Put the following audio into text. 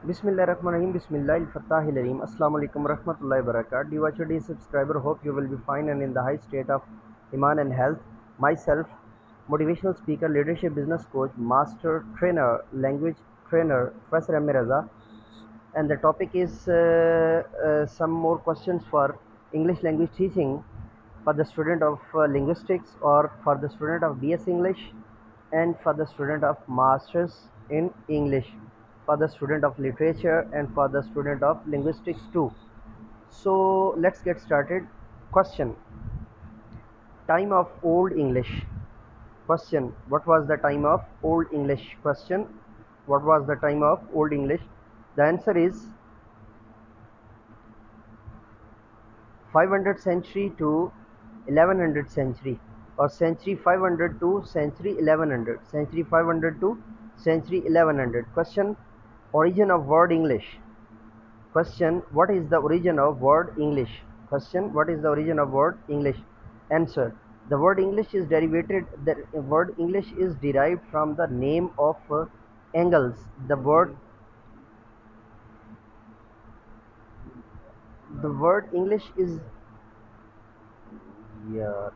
بسم اللہ الرحمن الرحیم بسم اللہ الفتاح العلیم السلام علیکم ورحمۃ اللہ وبرکاتہ. Dear subscriber, hope you will be fine and in the high state of iman and health. Myself, motivational speaker, leadership business coach, master trainer, language trainer, Professor M. Raza, and the topic is some more questions for English language teaching for the student of linguistics, or for the student of BS English, and for the student of masters in English, for the student of literature, and for the student of linguistics too. So let's get started. Question: time of old English. Question: what was the time of old English? Question: what was the time of old English? The answer is 500 century to 1100 century, or century 500 to century 1100, century 500 to century 1100. Question: origin of word English. Question: what is the origin of word English? Question: what is the origin of word English? Answer: the word English is derivated. The word English is derived from the name of angles. The word English is, yeah.